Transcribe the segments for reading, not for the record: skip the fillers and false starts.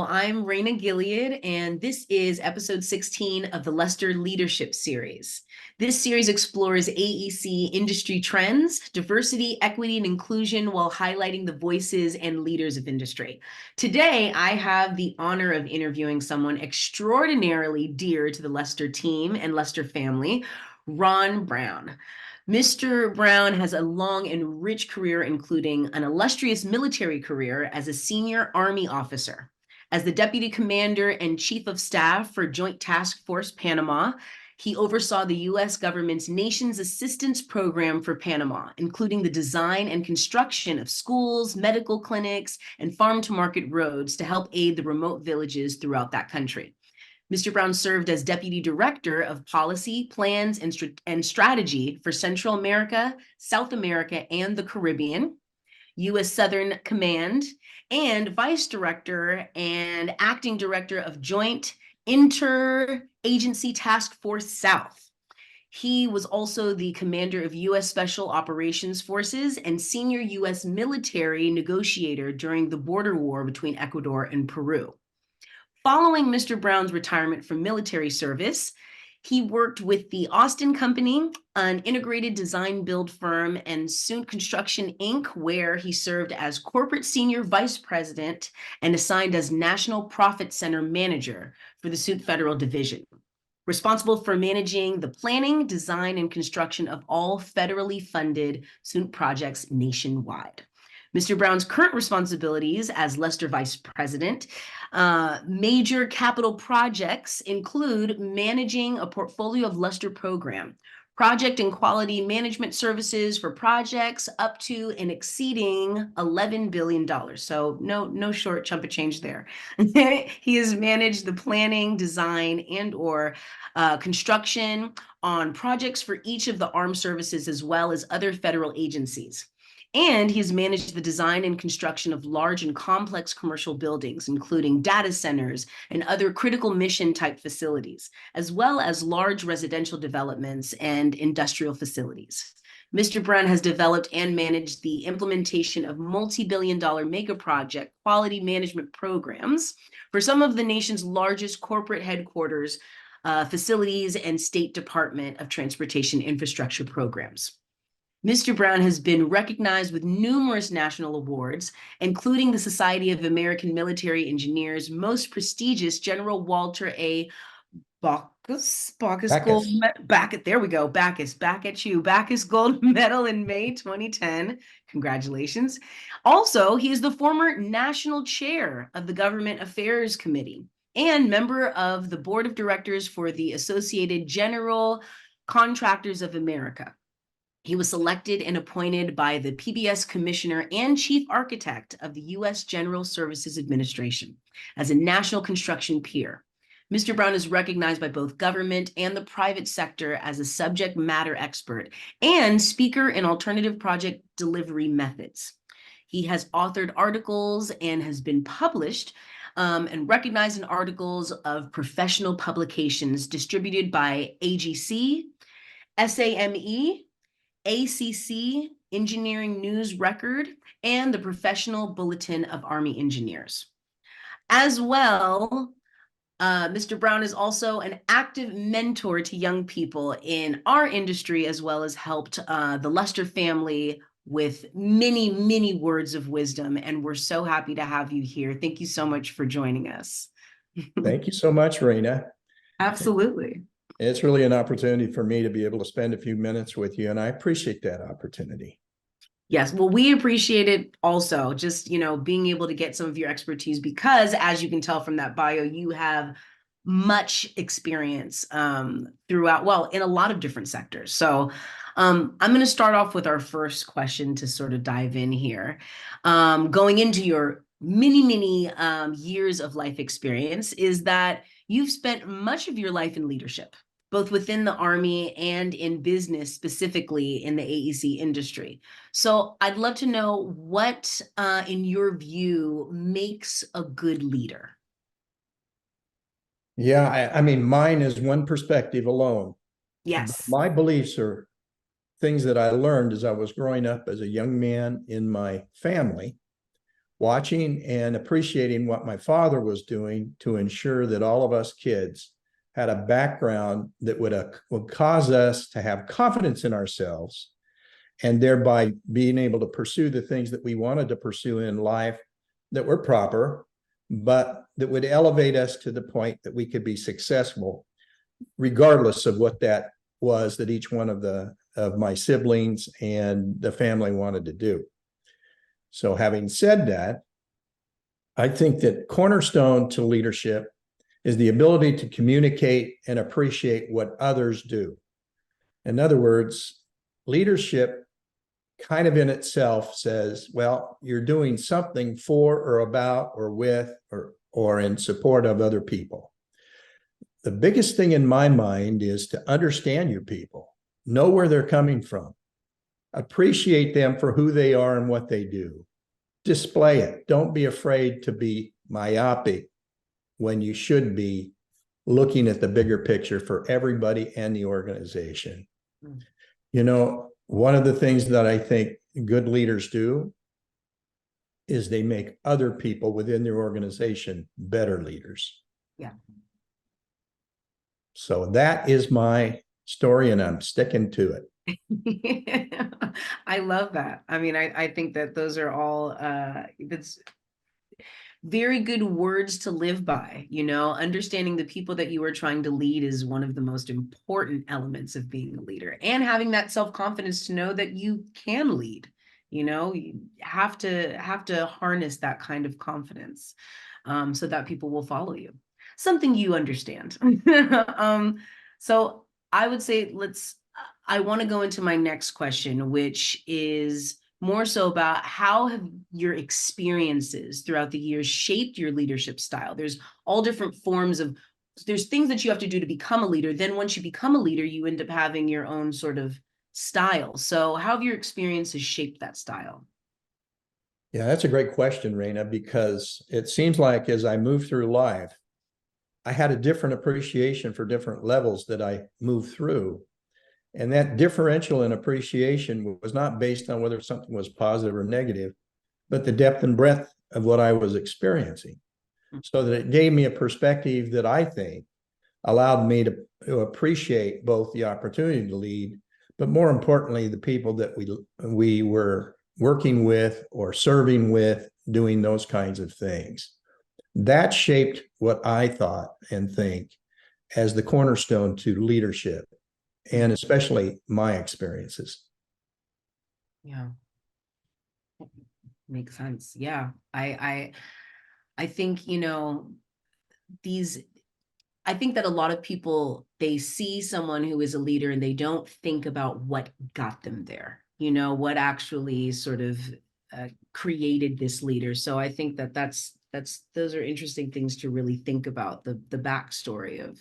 I'm Raina Gilead, and this is episode 16 of the Lester Leadership Series. This series explores AEC industry trends, diversity, equity, and inclusion while highlighting the voices and leaders of industry. Today, I have the honor of interviewing someone extraordinarily dear to the Lester team and Lester family, Ron Brown. Mr. Brown has a long and rich career, including an illustrious military career as a senior Army officer. As the Deputy Commander and Chief of Staff for Joint Task Force Panama, he oversaw the U.S. government's Nations Assistance Program for Panama, including the design and construction of schools, medical clinics, and farm-to-market roads to help aid the remote villages throughout that country. Mr. Brown served as Deputy Director of Policy, Plans, and Strategy for Central America, South America, and the Caribbean, U.S. Southern Command, and Vice Director and Acting Director of Joint Interagency Task Force South. He was also the commander of U.S. Special Operations Forces and senior U.S. military negotiator during the border war between Ecuador and Peru. Following Mr. Brown's retirement from military service, he worked with the Austin Company, an integrated design build firm, and Soont Construction, Inc., where he served as corporate senior vice president and assigned as National Profit Center manager for the Soont Federal Division, responsible for managing the planning, design, and construction of all federally funded Soont projects nationwide. Mr. Brown's current responsibilities as Lester Vice President, major capital projects include managing a portfolio of Lester program, project and quality management services for projects up to and exceeding $11 billion. So no short chump of change there. He has managed the planning, design, and/or construction on projects for each of the armed services as well as other federal agencies. And he's managed the design and construction of large and complex commercial buildings, including data centers and other critical mission type facilities, as well as large residential developments and industrial facilities. Mr. Brown has developed and managed the implementation of multi-billion-dollar mega project quality management programs for some of the nation's largest corporate headquarters, facilities, and State Department of Transportation infrastructure programs. Mr. Brown has been recognized with numerous national awards, including the Society of American Military Engineers' most prestigious General Walter A. Backus Gold Medal in May 2010. Congratulations. Also, he is the former national chair of the Government Affairs Committee and member of the Board of Directors for the Associated General Contractors of America. He was selected and appointed by the PBS Commissioner and Chief Architect of the U.S. General Services Administration as a national construction peer. Mr. Brown is recognized by both government and the private sector as a subject matter expert and speaker in alternative project delivery methods. He has authored articles and has been published and recognized in articles of professional publications distributed by AGC, SAME, ACC, Engineering News Record, and the Professional Bulletin of Army Engineers. As well, Mr. Brown is also an active mentor to young people in our industry, as well as helped the Lester family with many, many words of wisdom. And we're so happy to have you here. Thank you so much for joining us. Thank you so much, Raina. Absolutely. It's really an opportunity for me to be able to spend a few minutes with you, and I appreciate that opportunity. Yes, well, we appreciate it also, just, being able to get some of your expertise because, as you can tell from that bio, you have much experience throughout, well, in a lot of different sectors. So I'm going to start off with our first question to sort of dive in here. Going into your many years of life experience is that you've spent much of your life in leadership, both within the Army and in business, specifically in the AEC industry. So I'd love to know what, in your view, makes a good leader? Yeah, I mean, mine is one perspective alone. Yes. My beliefs are things that I learned as I was growing up as a young man in my family, watching and appreciating what my father was doing to ensure that all of us kids had a background that would cause us to have confidence in ourselves, and thereby being able to pursue the things that we wanted to pursue in life that were proper, but that would elevate us to the point that we could be successful, regardless of what that was that each one of my siblings and the family wanted to do. So having said that, I think that cornerstone to leadership is the ability to communicate and appreciate what others do. In other words, leadership kind of in itself says, well, you're doing something for or about or with or in support of other people. The biggest thing in my mind is to understand your people, know where they're coming from, appreciate them for who they are and what they do. Display it. Don't be afraid to be myopic when you should be looking at the bigger picture for everybody and the organization. You know, one of the things that I think good leaders do is they make other people within their organization better leaders. Yeah. So that is my story, and I'm sticking to it. I love that. I mean, I think that those are all that's very good words to live by. You know, understanding the people that you are trying to lead is one of the most important elements of being a leader, and having that self-confidence to know that you can lead. You know, you have to harness that kind of confidence, so that people will follow you. Something you understand. So I would say I want to go into my next question, which is more so about how have your experiences throughout the years shaped your leadership style? There's all different forms of, there's things that you have to do to become a leader. Then once you become a leader, you end up having your own sort of style. So how have your experiences shaped that style? Yeah, that's a great question, Raina, because it seems like as I move through life, I had a different appreciation for different levels that I moved through. And that differential in appreciation was not based on whether something was positive or negative, but the depth and breadth of what I was experiencing. So that it gave me a perspective that I think allowed me to appreciate both the opportunity to lead, but more importantly, the people that we were working with or serving with, doing those kinds of things. That shaped what I thought and think as the cornerstone to leadership, and especially my experiences. Yeah. Makes sense. Yeah. I think, you know, I think that a lot of people, they see someone who is a leader and they don't think about what got them there, you know, what actually sort of created this leader. So I think that those are interesting things to really think about, the backstory of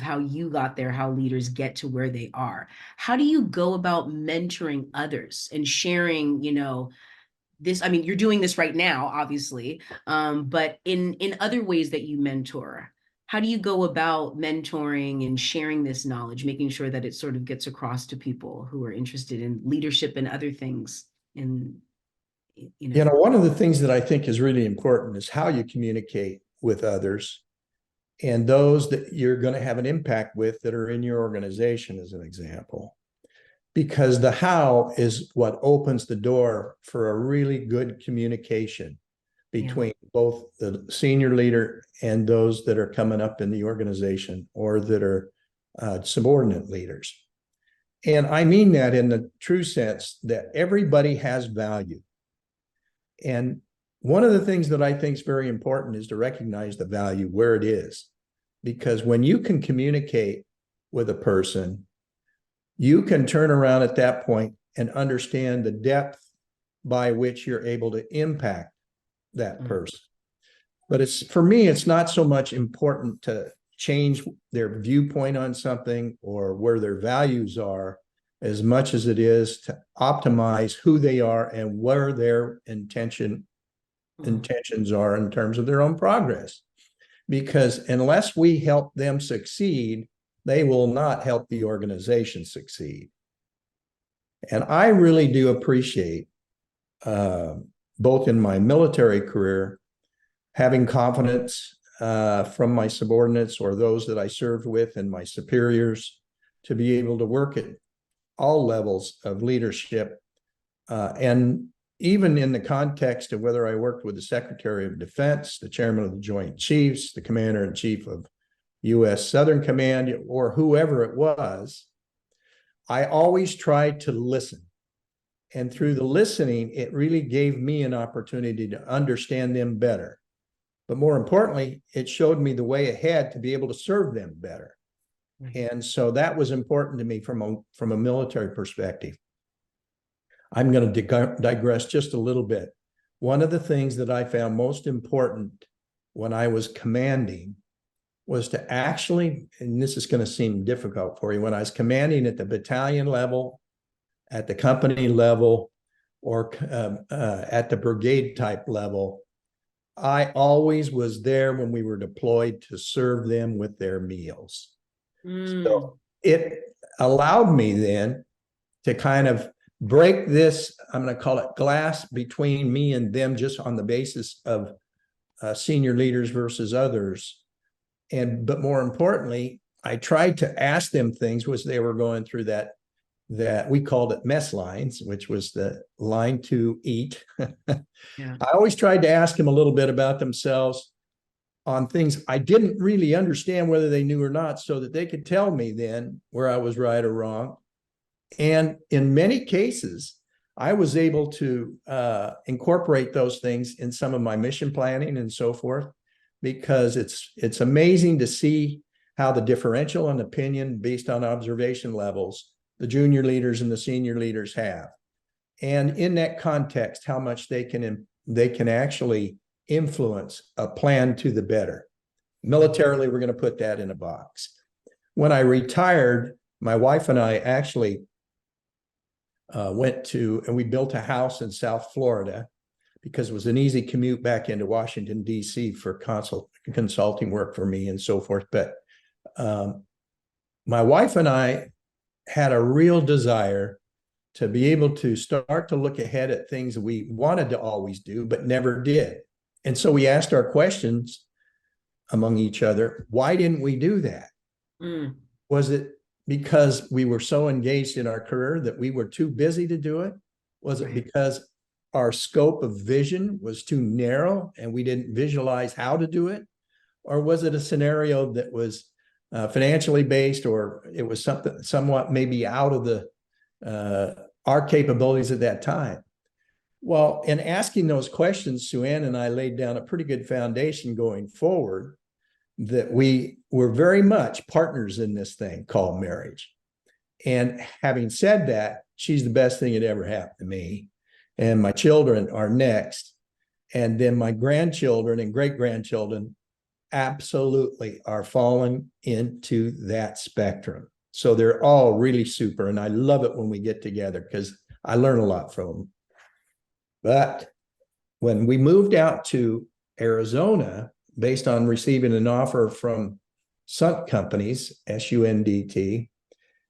how you got there, how leaders get to where they are. How do you go about mentoring others and sharing, you know, this? I mean, you're doing this right now, obviously, but in other ways that you mentor, how do you go about mentoring and sharing this knowledge, making sure that it sort of gets across to people who are interested in leadership and other things? And You know, one of the things that I think is really important is how you communicate with others and those that you're going to have an impact with that are in your organization, as an example. Because the how is what opens the door for a really good communication between both the senior leader and those that are coming up in the organization or that are subordinate leaders. And I mean that in the true sense that everybody has value. And one of the things that I think is very important is to recognize the value where it is. Because when you can communicate with a person, you can turn around at that point and understand the depth by which you're able to impact that person. But for me, it's not so much important to change their viewpoint on something or where their values are, as much as it is to optimize who they are and where their intentions are in terms of their own progress. Because unless we help them succeed, they will not help the organization succeed. And I really do appreciate both in my military career, having confidence from my subordinates or those that I served with and my superiors to be able to work at all levels of leadership. And even in the context of whether I worked with the Secretary of Defense, the Chairman of the Joint Chiefs, the Commander-in-Chief of U.S. Southern Command, or whoever it was, I always tried to listen. And through the listening, it really gave me an opportunity to understand them better. But more importantly, it showed me the way ahead to be able to serve them better. And so that was important to me from a military perspective. I'm going to digress just a little bit. One of the things that I found most important when I was commanding was to actually, and this is going to seem difficult for you, when I was commanding at the battalion level, at the company level, or at the brigade type level, I always was there when we were deployed to serve them with their meals. So it allowed me then to kind of break this, I'm going to call it glass between me and them, just on the basis of senior leaders versus others. But more importantly, I tried to ask them things as they were going through that we called it mess lines, which was the line to eat. Yeah. I always tried to ask them a little bit about themselves on things I didn't really understand whether they knew or not, so that they could tell me then where I was right or wrong. And in many cases, I was able to incorporate those things in some of my mission planning and so forth, because it's amazing to see how the differential in opinion based on observation levels the junior leaders and the senior leaders have. And in that context, how much they can actually influence a plan to the better. Militarily, we're going to put that in a box. When I retired, my wife and I actually went to, and we built a house in South Florida because it was an easy commute back into Washington, D.C. for consulting work for me and so forth. But my wife and I had a real desire to be able to start to look ahead at things we wanted to always do, but never did. And so we asked our questions among each other. Why didn't we do that? Was it because we were so engaged in our career that we were too busy to do it? Was it because our scope of vision was too narrow and we didn't visualize how to do it? Or was it a scenario that was financially based, or it was something somewhat maybe out of our capabilities at that time? Well, in asking those questions, Sue Ann and I laid down a pretty good foundation going forward, that we were very much partners in this thing called marriage. And having said that, she's the best thing that ever happened to me. And my children are next. And then my grandchildren and great-grandchildren absolutely are falling into that spectrum. So they're all really super. And I love it when we get together because I learn a lot from them. But when we moved out to Arizona, based on receiving an offer from Sunt Companies, SUNDT,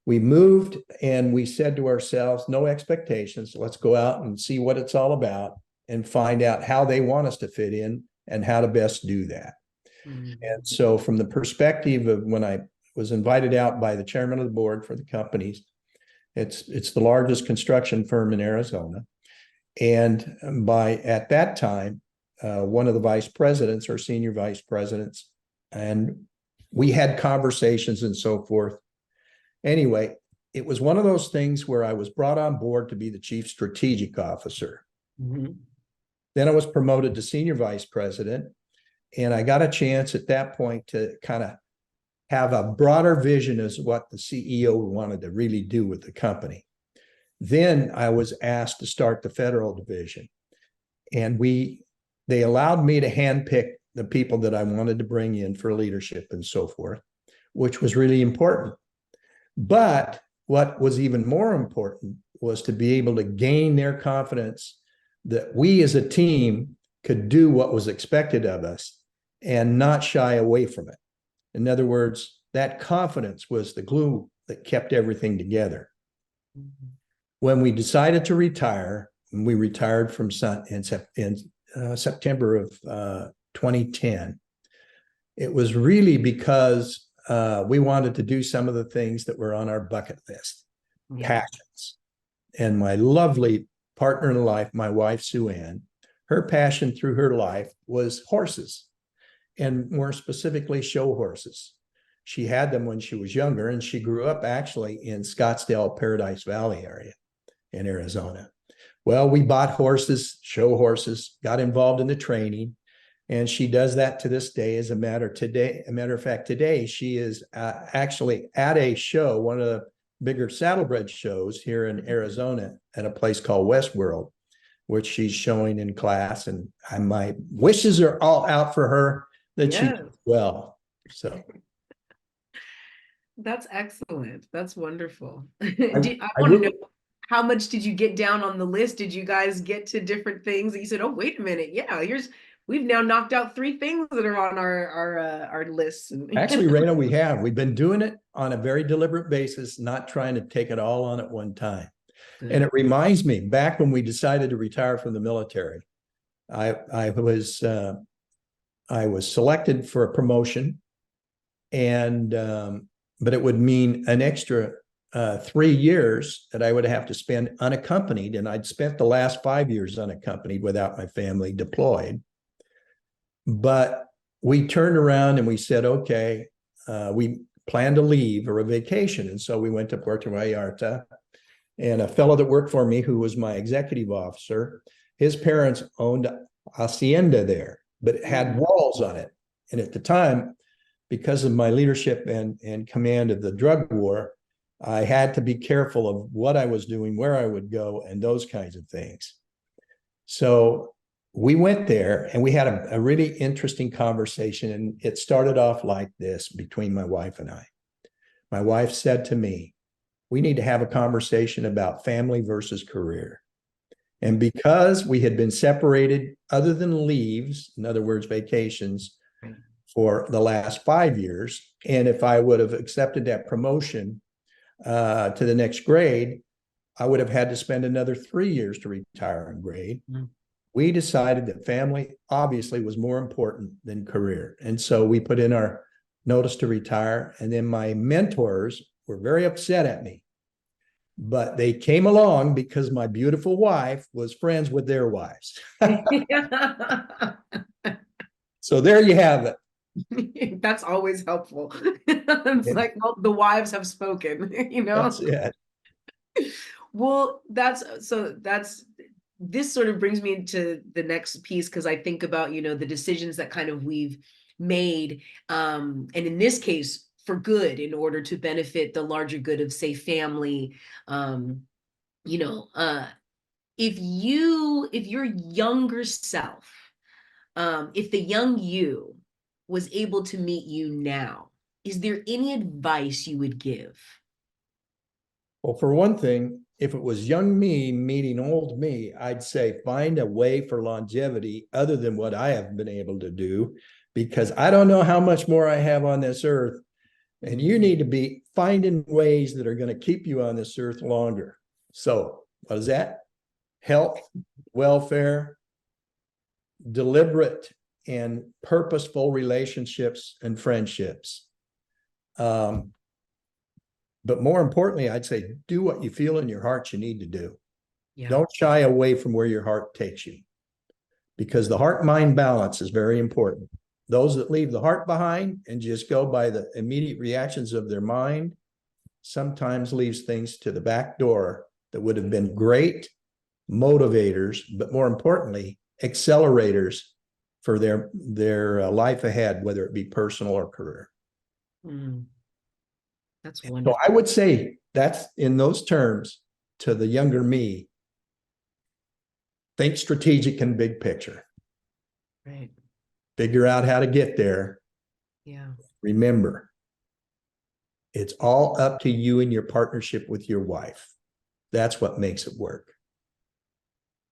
we moved and we said to ourselves, no expectations. Let's go out and see what it's all about and find out how they want us to fit in and how to best do that. And so from the perspective of when I was invited out by the chairman of the board for the companies, it's the largest construction firm in Arizona. And at that time, one of the vice presidents or senior vice presidents, and we had conversations and so forth. Anyway, it was one of those things where I was brought on board to be the chief strategic officer. Then I was promoted to senior vice president, and I got a chance at that point to kind of have a broader vision as what the CEO wanted to really do with the company. Then I was asked to start the federal division, and they allowed me to handpick the people that I wanted to bring in for leadership and so forth, which was really important. But what was even more important was to be able to gain their confidence that we as a team could do what was expected of us and not shy away from it. In other words, that confidence was the glue that kept everything together. When we decided to retire, we retired from Sun in September of 2010. It was really because we wanted to do some of the things that were on our bucket list, passions. And my lovely partner in life, my wife, Sue Ann, her passion through her life was horses, and more specifically, show horses. She had them when she was younger, and she grew up actually in Scottsdale, Paradise Valley area in Arizona. Well, we bought horses, show horses, got involved in the training, and she does that to this day. As a matter of fact, today she is actually at a show, one of the bigger saddlebred shows here in Arizona at a place called Westworld, which she's showing in class. And my wishes are all out for her that she does well. So that's excellent. That's wonderful. I want to know, how much did you get down on the list? Did you guys get to different things that you said, oh, wait a minute, yeah, we've now knocked out 3 things that are on our lists. Actually, Raina, we've been doing it on a very deliberate basis, not trying to take it all on at one time. And it reminds me, back when we decided to retire from the military, I was selected for a promotion, and but it would mean an extra 3 years that I would have to spend unaccompanied, and I'd spent the last 5 years unaccompanied without my family deployed. But we turned around and we said, okay, we planned to leave or a vacation. And so we went to Puerto Vallarta, and a fellow that worked for me, who was my executive officer, his parents owned hacienda there, but it had walls on it. And at the time, because of my leadership and command of the drug war, I had to be careful of what I was doing, where I would go, and those kinds of things. So we went there and we had a really interesting conversation. And it started off like this between my wife and I. My wife said to me, we need to have a conversation about family versus career. And because we had been separated, other than leaves, in other words, vacations, for the last 5 years, and if I would have accepted that promotion to the next grade, I would have had to spend another 3 years to retire in grade. We decided that family obviously was more important than career. And so we put in our notice to retire. And then my mentors were very upset at me, but they came along because my beautiful wife was friends with their wives. So there you have it. That's always helpful. It's like, well, the wives have spoken, That's it. Well, this sort of brings me into the next piece, because I think about, the decisions that kind of we've made, and in this case, for good, in order to benefit the larger good of, say, family. If your younger self, if the young you was able to meet you now, is there any advice you would give? Well, for one thing, if it was young me meeting old me, I'd say find a way for longevity other than what I have been able to do, because I don't know how much more I have on this earth. And you need to be finding ways that are going to keep you on this earth longer. So what is that? Health, welfare, deliberate and purposeful relationships and friendships. But more importantly, I'd say do what you feel in your heart you need to do. Yeah. Don't shy away from where your heart takes you, because the heart-mind balance is very important. Those that leave the heart behind and just go by the immediate reactions of their mind sometimes leaves things to the back door that would have been great motivators, but more importantly, accelerators for their life ahead, whether it be personal or career. That's wonderful. So I would say that's, in those terms, to the younger me, think strategic and big picture. Right. Figure out how to get there. Yeah. Remember, it's all up to you and your partnership with your wife. That's what makes it work.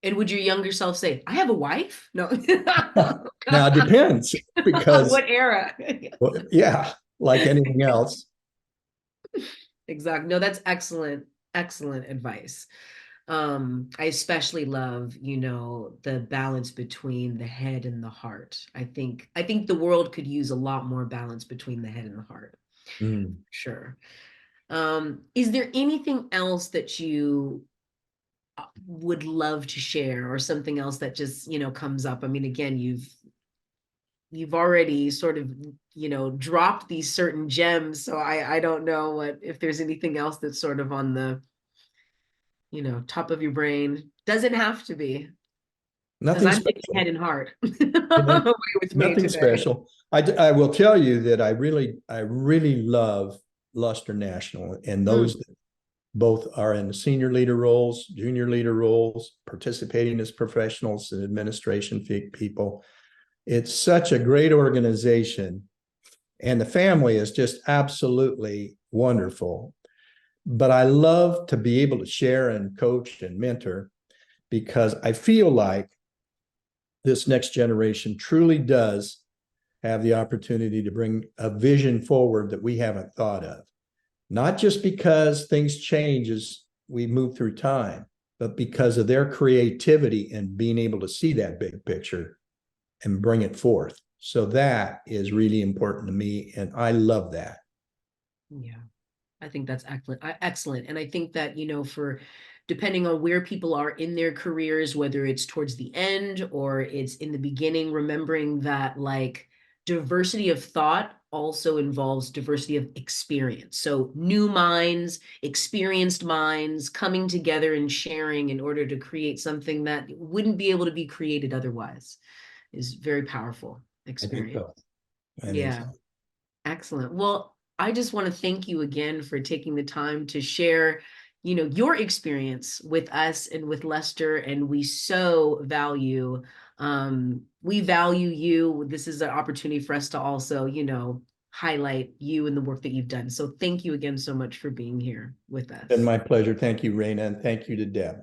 And would your younger self say, I have a wife? No. Now it depends, because what era? Well, yeah, like anything else. Exactly. No, that's excellent, excellent advice. I especially love, the balance between the head and the heart. I think the world could use a lot more balance between the head and the heart. Mm. Sure. Is there anything else that you would love to share, or something else that just, comes up? I mean, again, you've already sort of, dropped these certain gems. So I don't know if there's anything else that's sort of on the, top of your brain. Doesn't have to be, because Nothing I'm thinking head special. and heart Yeah, with me nothing today. special. I will tell you that I really love Luster National, and Mm, those that both are in the senior leader roles, junior leader roles, participating as professionals and administration people. It's such a great organization, and the family is just absolutely wonderful. But I love to be able to share and coach and mentor, because I feel like this next generation truly does have the opportunity to bring a vision forward that we haven't thought of. Not just because things change as we move through time, but because of their creativity and being able to see that big picture and bring it forth. So that is really important to me, and I love that. yeah. I think that's excellent. Excellent. And I think that, for depending on where people are in their careers, whether it's towards the end or it's in the beginning, remembering that like diversity of thought also involves diversity of experience. So new minds, experienced minds coming together and sharing in order to create something that wouldn't be able to be created otherwise is very powerful I think experience. so. I think Yeah. so. Excellent. Well, I just want to thank you again for taking the time to share, your experience with us and with Lester. And we value you. This is an opportunity for us to also, highlight you and the work that you've done. So thank you again so much for being here with And us. my pleasure. Thank you, Raina, and thank you to Deb.